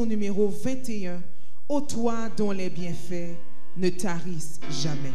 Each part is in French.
numéro 21, ô toi dont les bienfaits ne tarissent jamais.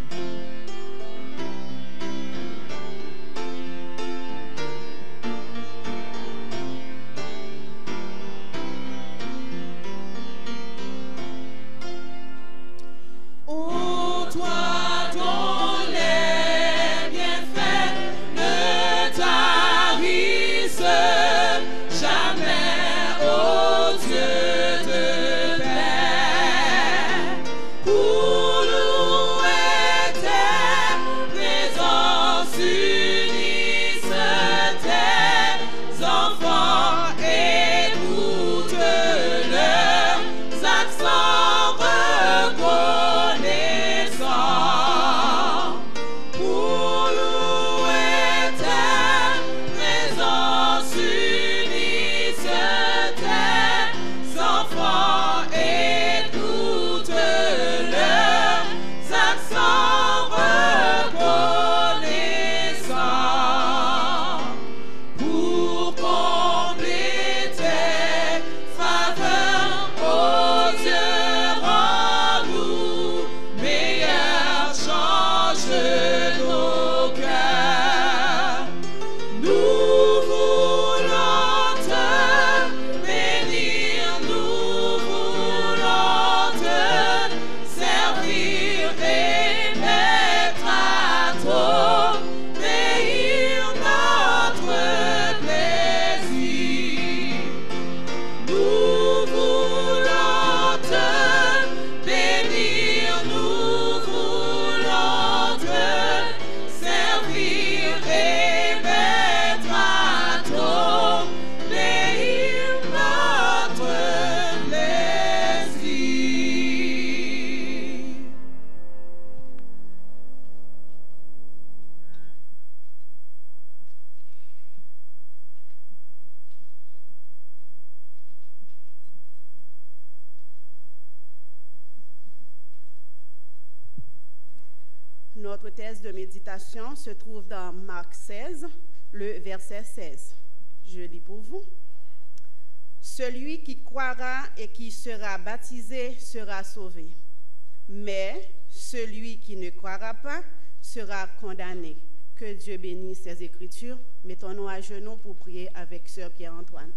Notre thèse de méditation se trouve dans Marc 16, le verset 16. Je lis pour vous. Celui qui croira et qui sera baptisé sera sauvé, mais celui qui ne croira pas sera condamné. Que Dieu bénisse ces Écritures. Mettons-nous à genoux pour prier avec Sœur Pierre-Antoine.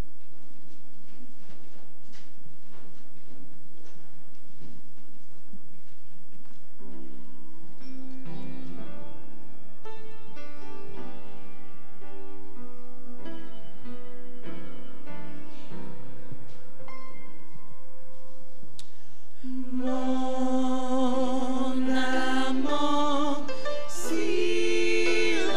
Silence.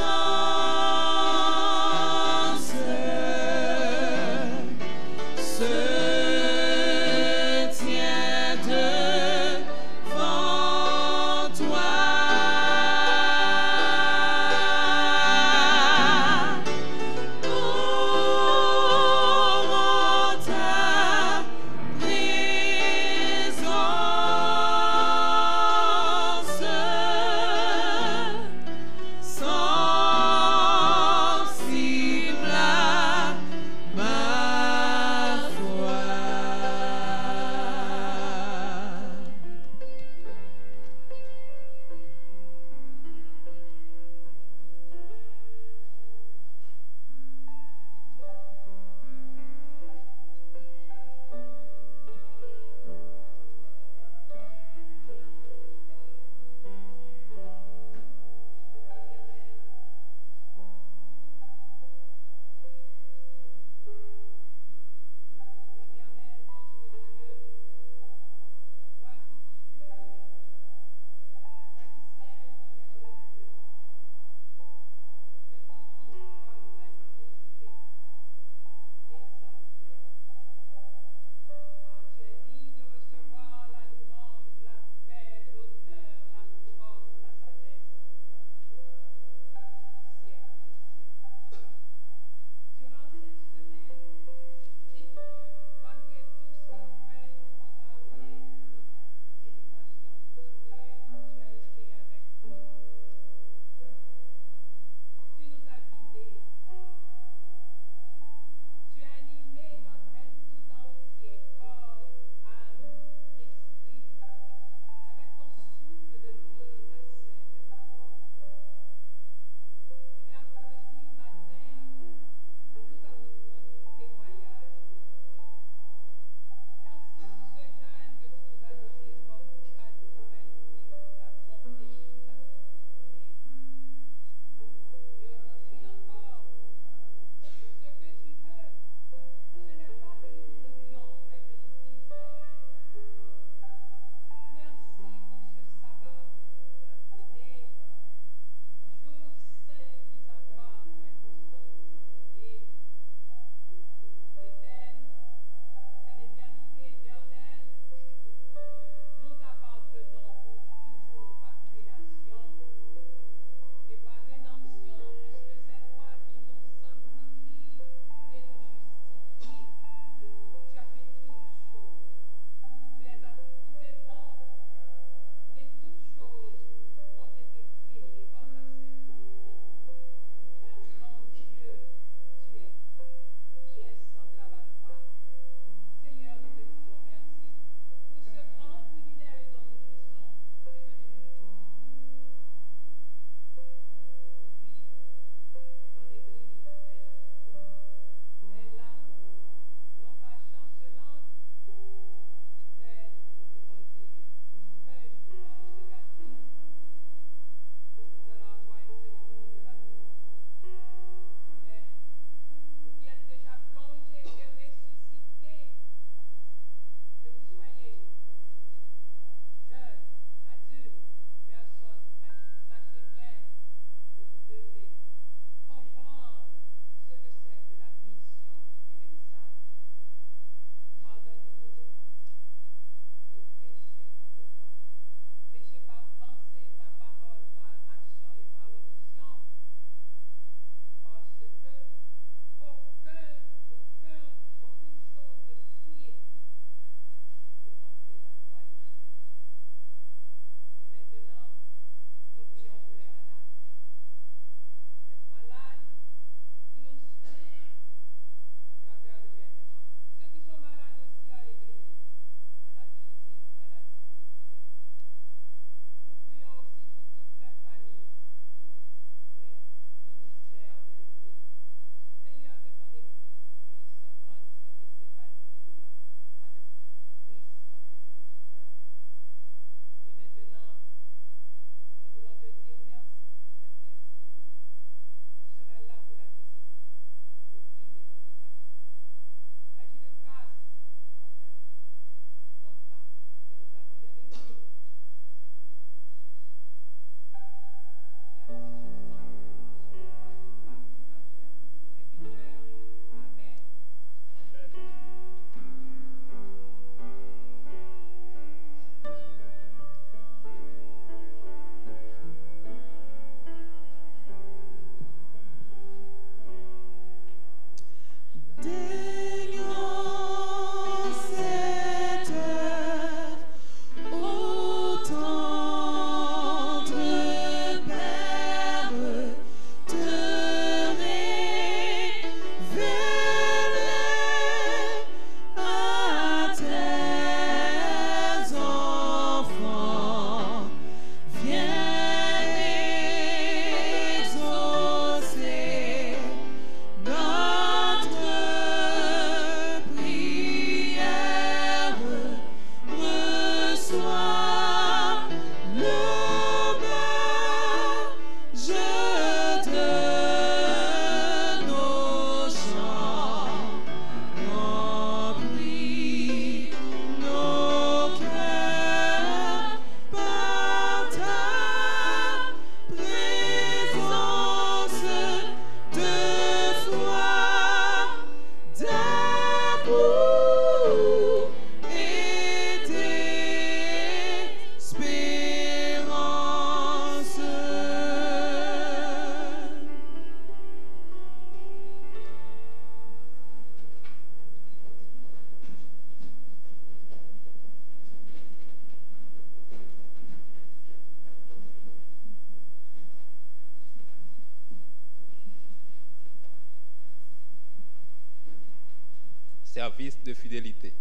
service de fidélité.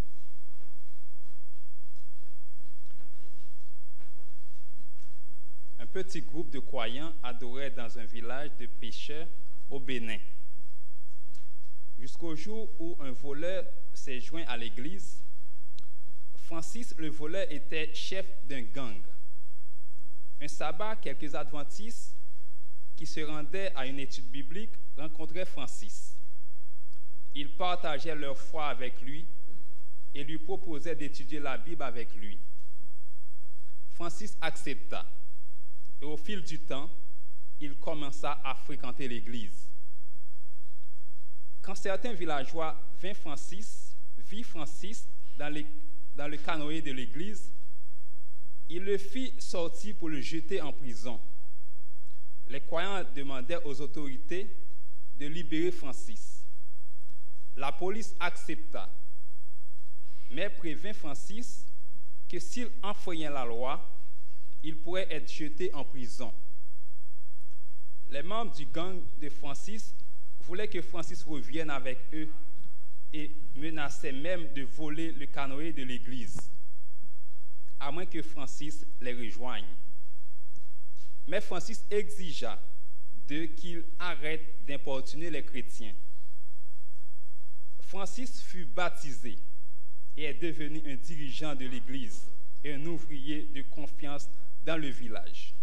Un petit groupe de croyants adorait dans un village de pêcheurs au Bénin. Jusqu'au jour où un voleur s'est joint à l'église. Francis, le voleur, était chef d'un gang. Un sabbat, quelques adventistes qui se rendaient à une étude biblique rencontraient Francis. Ils partageaient leur foi avec lui et lui proposaient d'étudier la Bible avec lui. Francis accepta. Et au fil du temps, il commença à fréquenter l'église. Quand certains villageois virent Francis dans le canoë de l'église, il le fit sortir pour le jeter en prison. Les croyants demandèrent aux autorités de libérer Francis. La police accepta, mais prévint Francis que s'il enfreignait la loi, il pourrait être jeté en prison. Les membres du gang de Francis voulaient que Francis revienne avec eux et menaçaient même de voler le canoë de l'église, à moins que Francis les rejoigne. Mais Francis exigea d'eux qu'ils arrêtent d'importuner les chrétiens. Francis fut baptisé et est devenu un dirigeant de l'église et un ouvrier de confiance dans le village.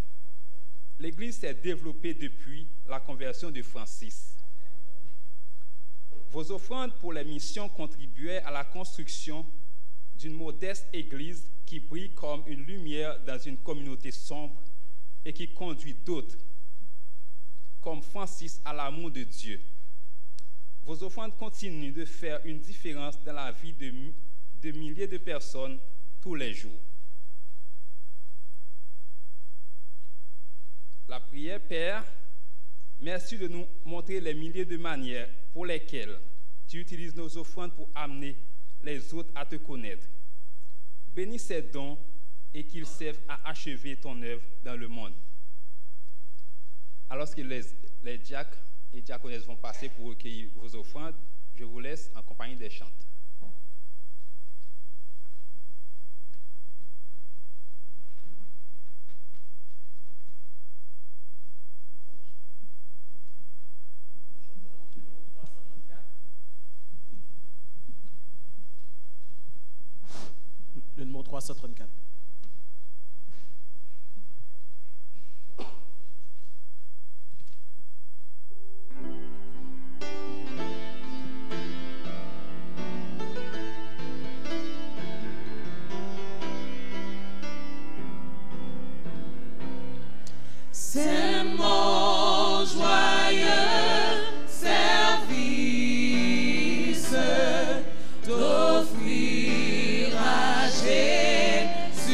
L'église s'est développée depuis la conversion de Francis. Vos offrandes pour les missions contribuaient à la construction d'une modeste église qui brille comme une lumière dans une communauté sombre et qui conduit d'autres, comme Francis, à l'amour de Dieu. Vos offrandes continuent de faire une différence dans la vie de milliers de personnes tous les jours. La prière, Père, merci de nous montrer les milliers de manières pour lesquelles tu utilises nos offrandes pour amener les autres à te connaître. Bénis ces dons et qu'ils servent à achever ton œuvre dans le monde. Alors que les diacres et diaconesses vont passer pour recueillir vos offrandes, je vous laisse en compagnie des chantes. Le numéro 334. C'est mon joyeux service d'offrir à Jésus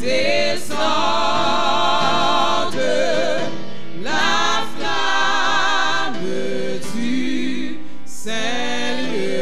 descende la flamme du Saint-Lieu.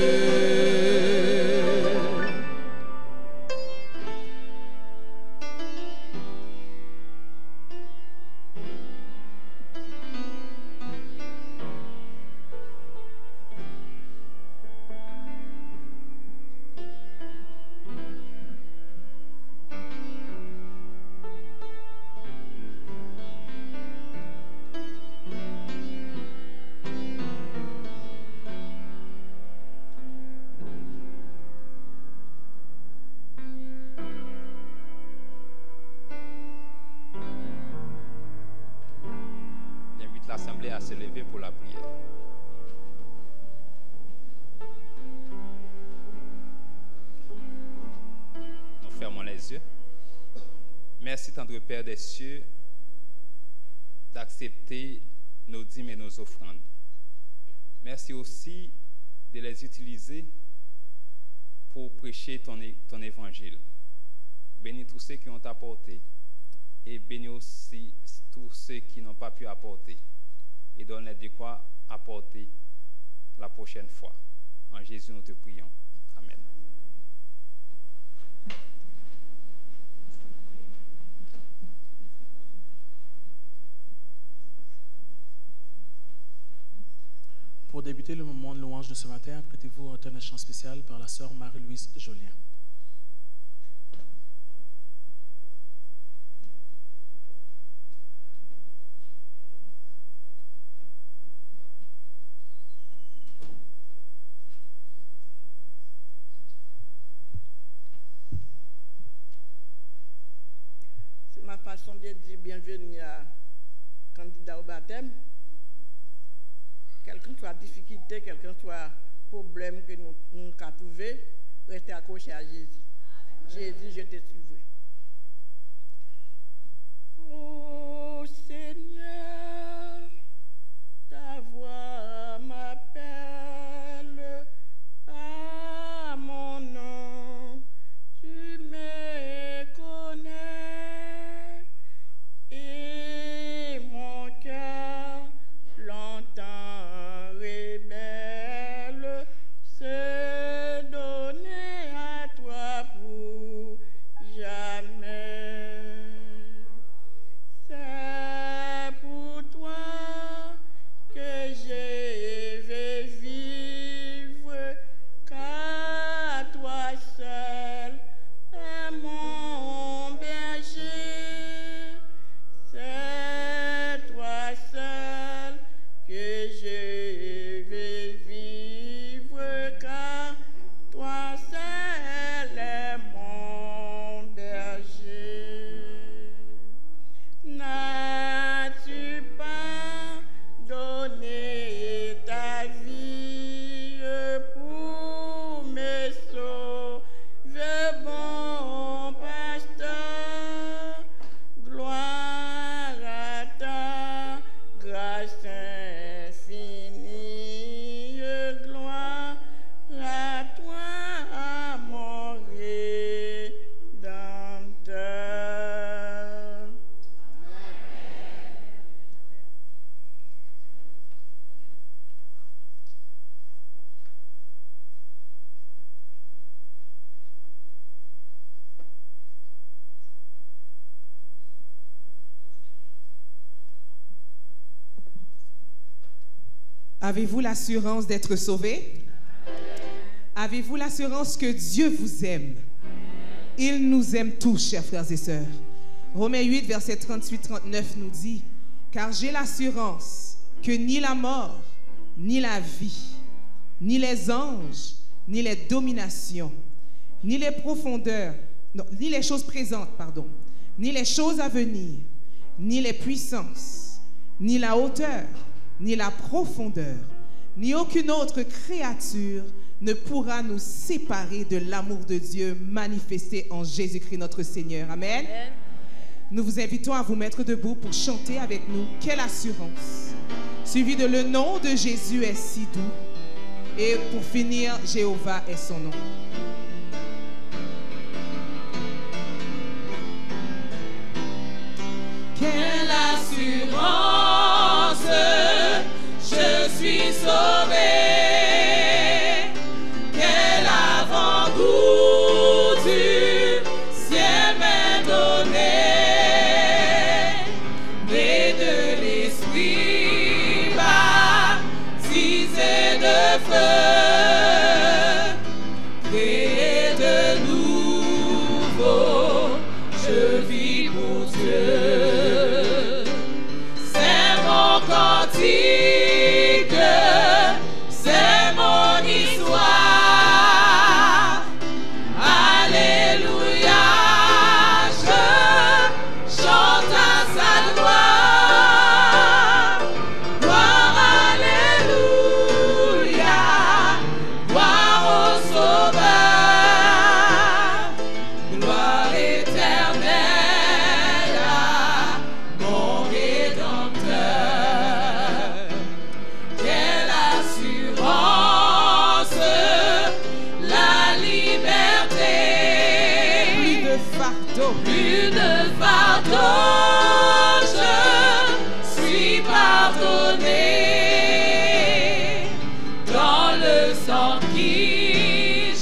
J'invite l'Assemblée à se lever pour la prière. Nous fermons les yeux. Merci, tendre Père des cieux, d'accepter nos dîmes et nos offrandes. Merci aussi de les utiliser pour prêcher ton évangile. Bénis tous ceux qui ont apporté et bénis aussi tous ceux qui n'ont pas pu apporter et donne-les de quoi apporter la prochaine fois. En Jésus, nous te prions. Amen. Pour débuter le moment de louange de ce matin, apprêtez-vous à un chant spécial par la sœur Marie-Louise Jolien. C'est ma façon de dire bienvenue à candidat au baptême. Quelqu'un soit difficulté, quelqu'un soit problème que nous avons trouvé, restez accroché à Jésus. Jésus, je te suivrai. Oh Seigneur, ta voix m'appelle à mon nom, tu me connais et mon cœur longtemps rebelle se donner à toi pour jamais. C'est pour toi que je vais vivre, car toi seul est mon berger. C'est toi seul que je vais vivre, car toi seul est mon berger. N'as-tu pas donné ta vie pour me sauver, bon pasteur? Gloire à ta grâce infinie, gloire à toi, mon Rédempteur. Avez-vous l'assurance d'être sauvé? Avez-vous l'assurance que Dieu vous aime? Il nous aime tous, chers frères et sœurs. Romains 8, verset 38-39 nous dit: car j'ai l'assurance que ni la mort, ni la vie, ni les anges, ni les dominations, ni les profondeurs, non, ni les choses présentes, ni les choses à venir, ni les puissances, ni la hauteur, ni la profondeur, ni aucune autre créature ne pourra nous séparer de l'amour de Dieu manifesté en Jésus-Christ notre Seigneur. Amen. Amen. Nous vous invitons à vous mettre debout pour chanter avec nous « Quelle assurance !» suivi de « Le nom de Jésus est si doux » et pour finir « Jéhovah est son nom ». pardonné, né de l'Esprit, baptisé de feu, créé de nouveau, je vis pour Dieu. C'est mon cantique, c'est mon histoire. Alléluia, je chante à sa gloire. Gloire, alléluia, gloire au Sauveur. Gloire éternelle à mon Rédempteur. Quelle assurance, la liberté. Plus de fardeau. Plus de fardeau, je suis pardonné. Dans le sang qui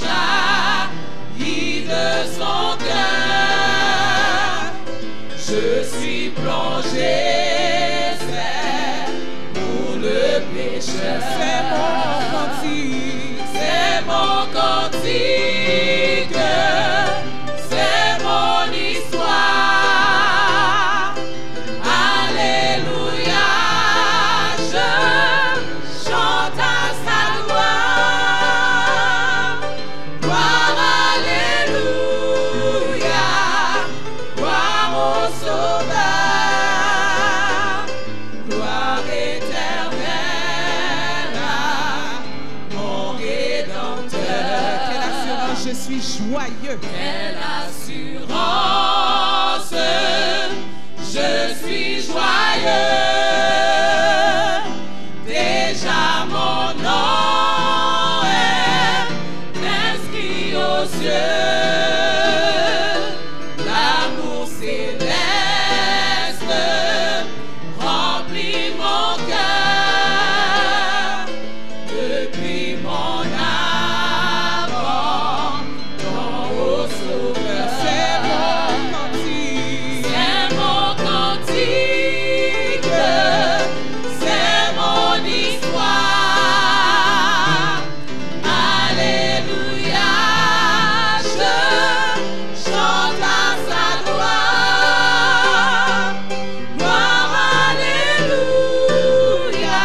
jaillit de son cœur, je suis plongé, c'est pour le pécheur. C'est mon cantique. C'est mon cantique, c'est mon histoire. Alléluia, je chante à sa gloire. Gloire, alléluia, gloire au Sauveur. Gloire éternelle à mon Rédempteur. Quelle assurance, je suis joyeux. Quelle assurance, je suis joyeux. Déjà mon nom est inscrit aux cieux. L'amour céleste remplit mon cœur. Depuis mon abandon au Sauveur. C'est mon cantique. C'est mon cantique, c'est mon histoire. Alléluia, je chante à sa gloire. Gloire, alléluia,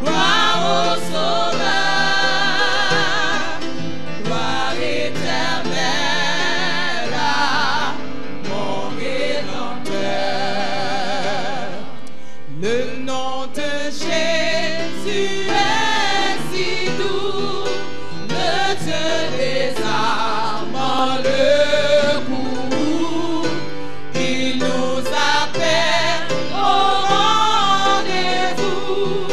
gloire au Sauveur. Gloire éternelle à mon Rédempteur. Le nom de Jésus est si doux, ne te désarmant le cou. Il nous appelle au rendez-vous.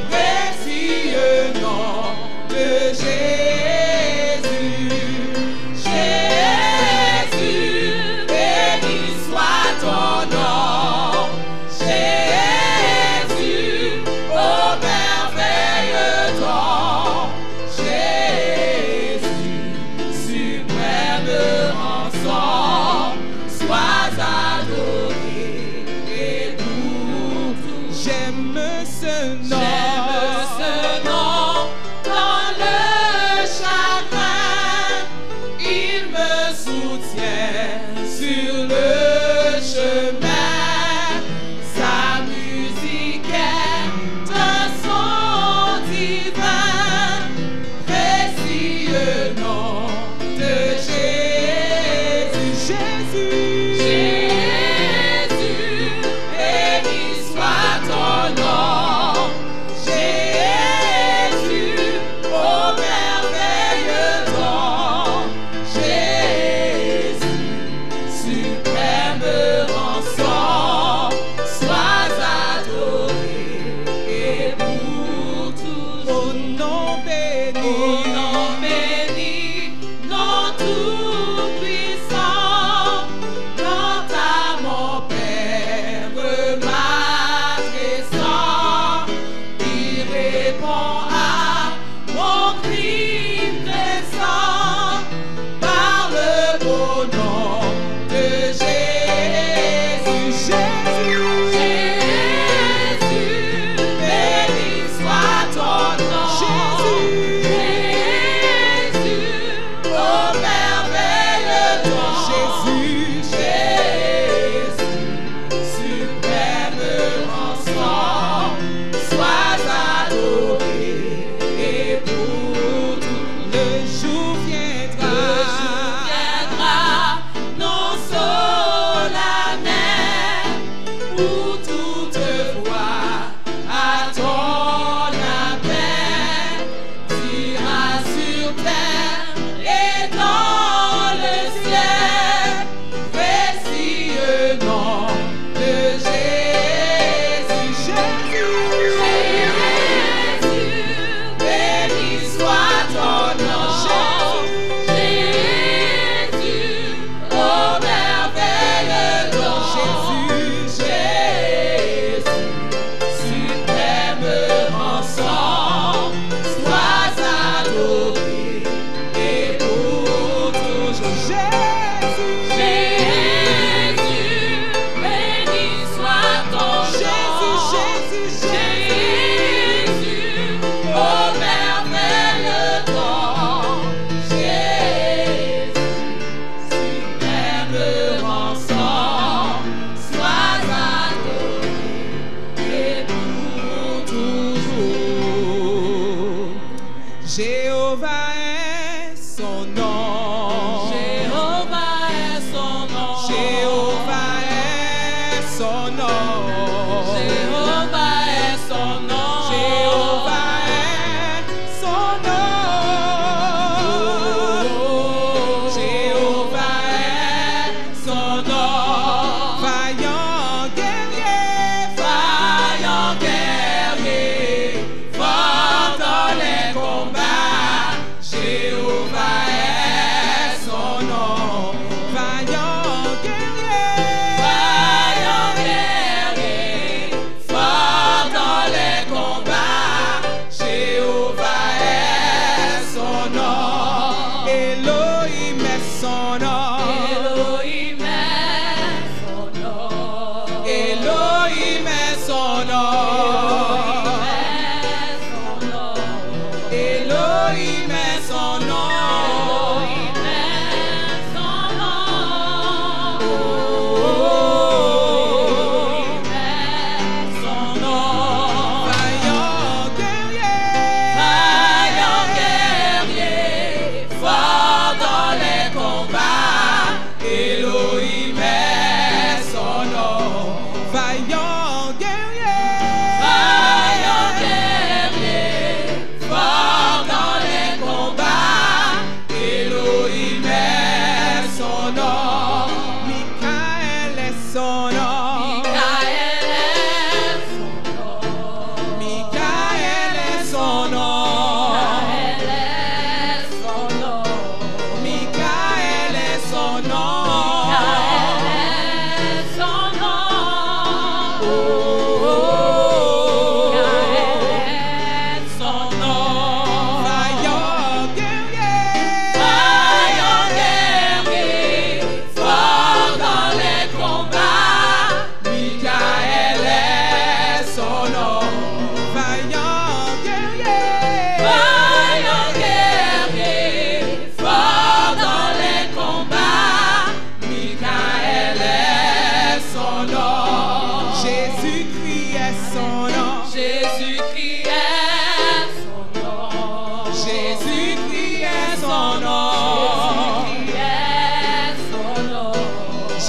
Précieux nom de Jésus. Jésus, béni soit ton nom. Jésus, au merveilleux don. Jésus, suprême rançon, sois adoré et nous tous. j'aime ce nom. J'aime ce nom dans le chagrin. Il me soutient sur le chemin. Sa musique est un son divin. Précieux nom de Jésus. Jésus. Jésus, béni soit ton nom. Jésus, au merveilleux don. Jésus, suprême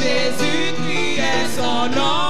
Jésus-Christ est son nom.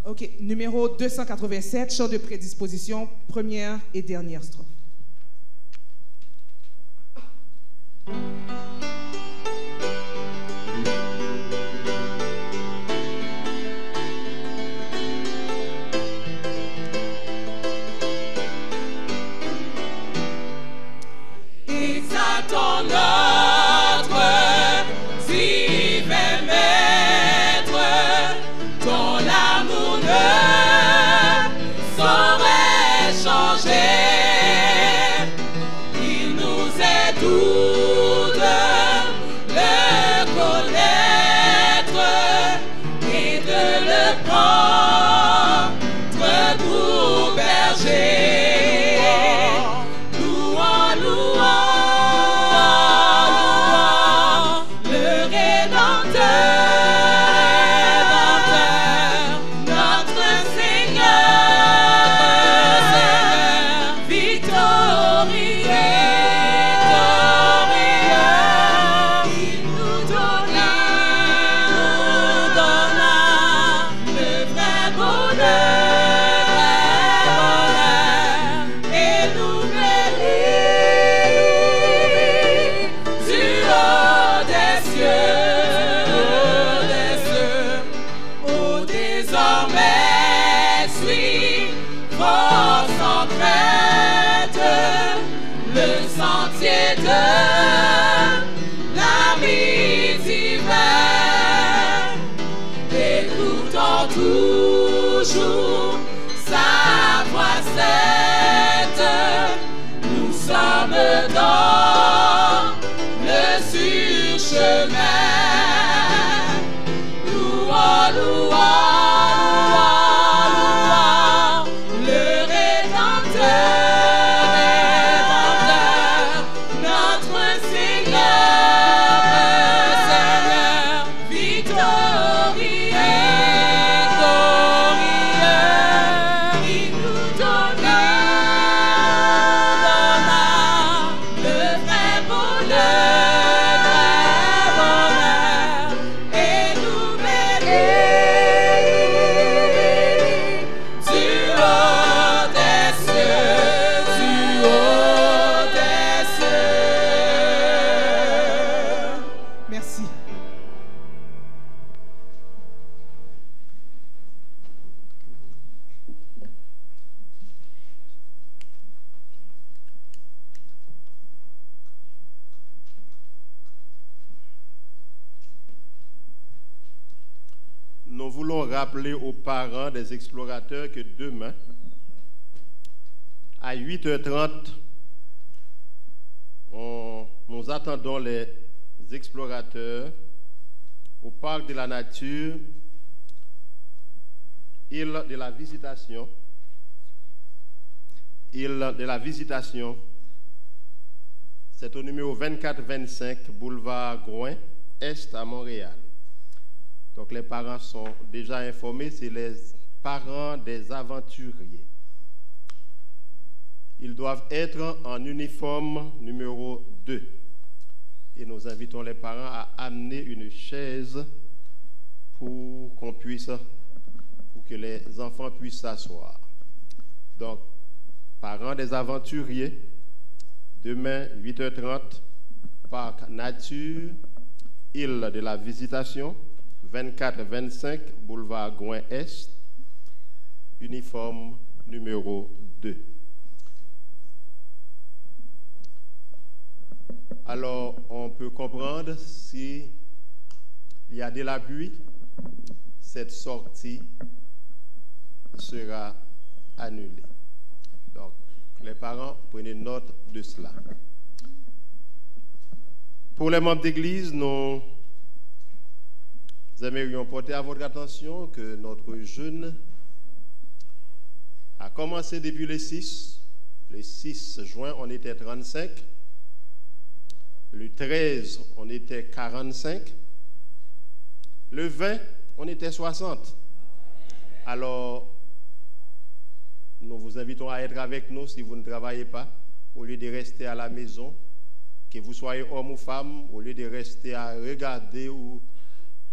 Ok, numéro 287, chant de prédisposition, première et dernière strophe. Exaltons notre divin Maître, ton amour ne saurait changer. Il nous est doux de le connaître et de le prendre pour berger. Toujours sa voix sainte, nous sommes dans le surchemin. Louons, louons, louons, le Rédempteur, notre Seigneur, victorieux. nous voulons rappeler aux parents des explorateurs que demain, à 8h30, nous attendons les explorateurs au parc de la nature, île de la Visitation. Île de la Visitation, c'est au numéro 2425 boulevard Gouin, Est à Montréal. Donc les parents sont déjà informés, c'est les parents des aventuriers. Ils doivent être en uniforme numéro 2. Et nous invitons les parents à amener une chaise pour que les enfants puissent s'asseoir. Donc, parents des aventuriers, demain 8h30, parc nature, île de la Visitation, 2425 boulevard Gouin Est, uniforme numéro 2. Alors, on peut comprendre s'il y a de la pluie, cette sortie sera annulée. Donc, les parents, prenez note de cela. Pour les membres d'église, nous aimerions porter à votre attention que notre jeûne a commencé depuis le 6. Le 6 juin, on était 35. Le 13, on était 45. Le 20, on était 60. Alors, nous vous invitons à être avec nous si vous ne travaillez pas, au lieu de rester à la maison, que vous soyez homme ou femme, au lieu de rester à regarder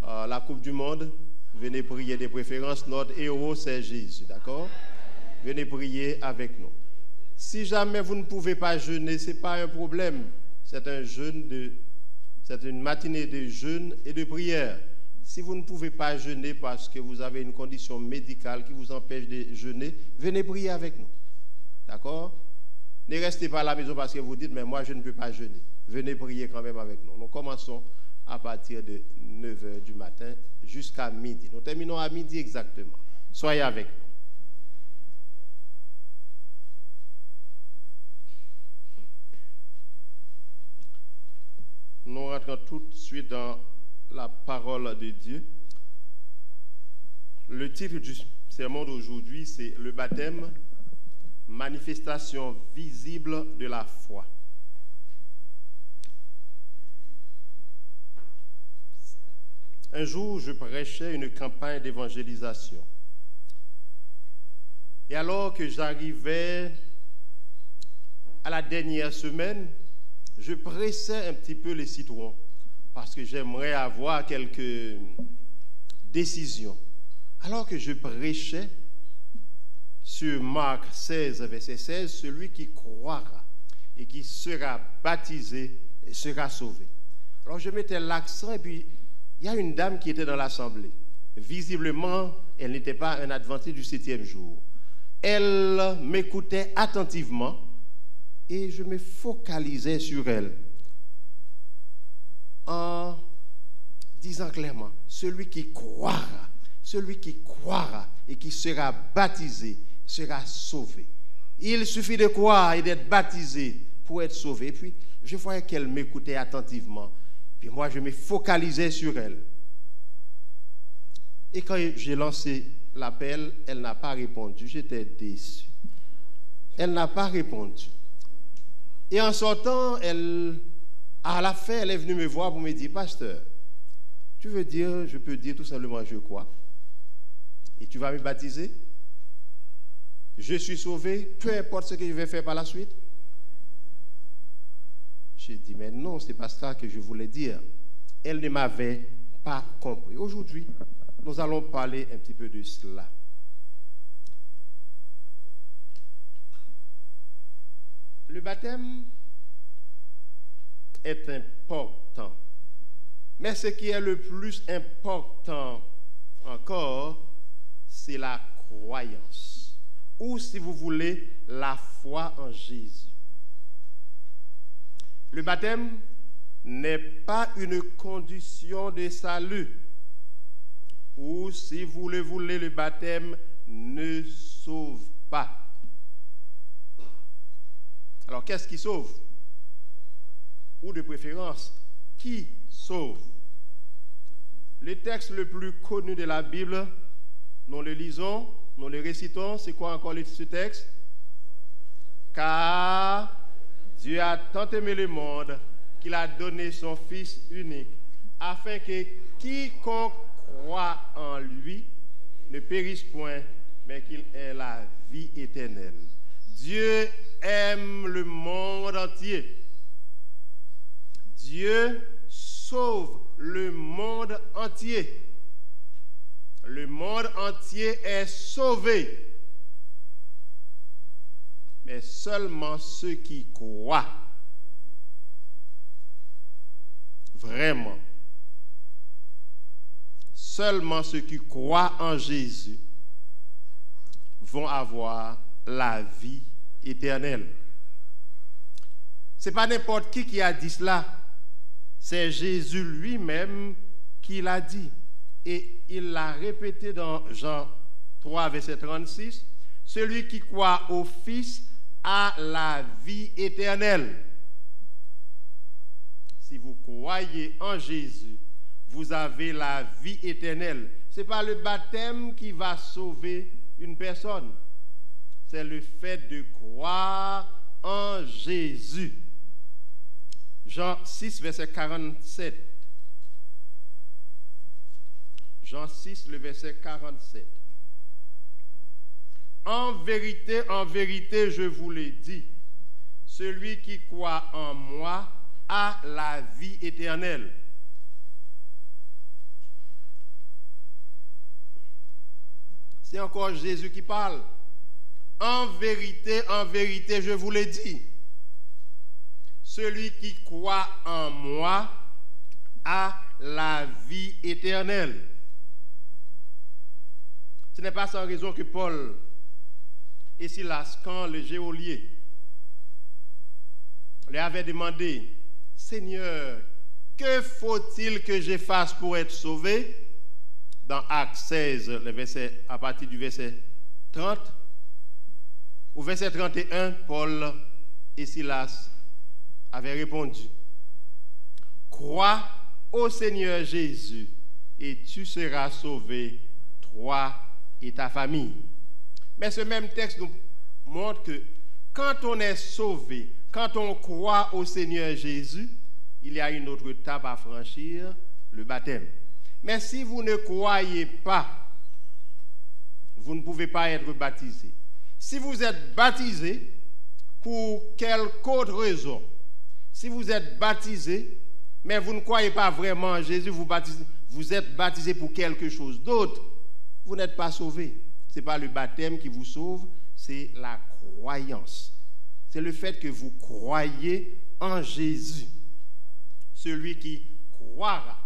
la Coupe du Monde, venez prier de préférence. Notre héros, c'est Jésus, d'accord? Venez prier avec nous. Si jamais vous ne pouvez pas jeûner, ce n'est pas un problème. C'est une matinée de jeûne et de prière. Si vous ne pouvez pas jeûner parce que vous avez une condition médicale qui vous empêche de jeûner, venez prier avec nous. D'accord? Ne restez pas à la maison parce que vous dites, mais moi je ne peux pas jeûner. Venez prier quand même avec nous. Nous commençons à partir de 9h du matin jusqu'à midi. Nous terminons à midi exactement. Soyez avec nous. Nous rentrons tout de suite dans la parole de Dieu. Le titre du sermon d'aujourd'hui, c'est le baptême, manifestation visible de la foi. Un jour, je prêchais une campagne d'évangélisation. Et alors que j'arrivais à la dernière semaine, je pressais un petit peu les citrouns parce que j'aimerais avoir quelques décisions. Alors que je prêchais sur Marc 16, verset 16, celui qui croira et qui sera baptisé sera sauvé. Alors je mettais l'accent et puis il y a une dame qui était dans l'assemblée. Visiblement, elle n'était pas un adventiste du 7e jour. Elle m'écoutait attentivement et je me focalisais sur elle en disant clairement, celui qui croira et qui sera baptisé sera sauvé. Il suffit de croire et d'être baptisé pour être sauvé. Et puis, je voyais qu'elle m'écoutait attentivement. Puis moi, je me focalisais sur elle. Et quand j'ai lancé l'appel, elle n'a pas répondu. J'étais déçu. Elle n'a pas répondu. Et en sortant, à la fin, elle est venue me voir pour me dire, pasteur, je peux dire tout simplement, je crois. Et tu vas me baptiser? Je suis sauvé, peu importe ce que je vais faire par la suite. J'ai dit, mais non, ce n'est pas ça que je voulais dire. Elle ne m'avait pas compris. Aujourd'hui, nous allons parler un petit peu de cela. Le baptême est important. Mais ce qui est le plus important encore, c'est la croyance. Ou, si vous voulez, la foi en Jésus. Le baptême n'est pas une condition de salut. ou si vous le voulez, le baptême ne sauve pas. Alors, qu'est-ce qui sauve? Ou de préférence, qui sauve? Le texte le plus connu de la Bible, nous le lisons, nous le récitons. C'est quoi encore ce texte? Car Dieu a tant aimé le monde qu'il a donné son Fils unique, afin que quiconque croit en lui ne périsse point, mais qu'il ait la vie éternelle. Dieu aime le monde entier. Dieu sauve le monde entier. Le monde entier est sauvé. Mais seulement ceux qui croient, vraiment, seulement ceux qui croient en Jésus vont avoir la vie éternelle. Ce n'est pas n'importe qui a dit cela. C'est Jésus lui-même qui l'a dit. Et il l'a répété dans Jean 3, verset 36. Celui qui croit au Fils a la vie éternelle. Si vous croyez en Jésus, vous avez la vie éternelle. Ce n'est pas le baptême qui va sauver une personne. C'est le fait de croire en Jésus. Jean 6, verset 47. Jean 6, le verset 47. En vérité, je vous l'ai dit, celui qui croit en moi a la vie éternelle. C'est encore Jésus qui parle. En vérité, je vous l'ai dit, celui qui croit en moi a la vie éternelle. Ce n'est pas sans raison que Paul et Silas, quand le geôlier lui avait demandé, Seigneur, que faut-il que je fasse pour être sauvé? Dans Actes 16, le verset, à partir du verset 30, au verset 31, Paul et Silas avaient répondu, crois au Seigneur Jésus et tu seras sauvé, toi et ta famille. Mais ce même texte nous montre que quand on est sauvé, quand on croit au Seigneur Jésus, il y a une autre étape à franchir, le baptême. Mais si vous ne croyez pas, vous ne pouvez pas être baptisé. Si vous êtes baptisé, pour quelque autre raison, si vous êtes baptisé, mais vous ne croyez pas vraiment en Jésus, vous êtes baptisé pour quelque chose d'autre, vous n'êtes pas sauvé. Ce n'est pas le baptême qui vous sauve, c'est la croyance. C'est le fait que vous croyez en Jésus. Celui qui croira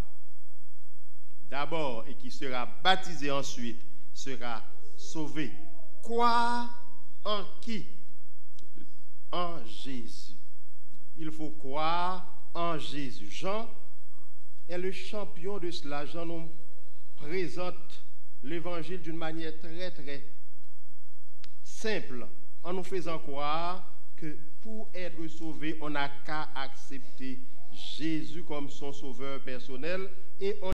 d'abord et qui sera baptisé ensuite sera sauvé. Croire en qui? En Jésus. Il faut croire en Jésus. Jean est le champion de cela. Jean nous présente l'évangile d'une manière très très simple, en nous faisant croire que pour être sauvé, on n'a qu'à accepter Jésus comme son sauveur personnel et on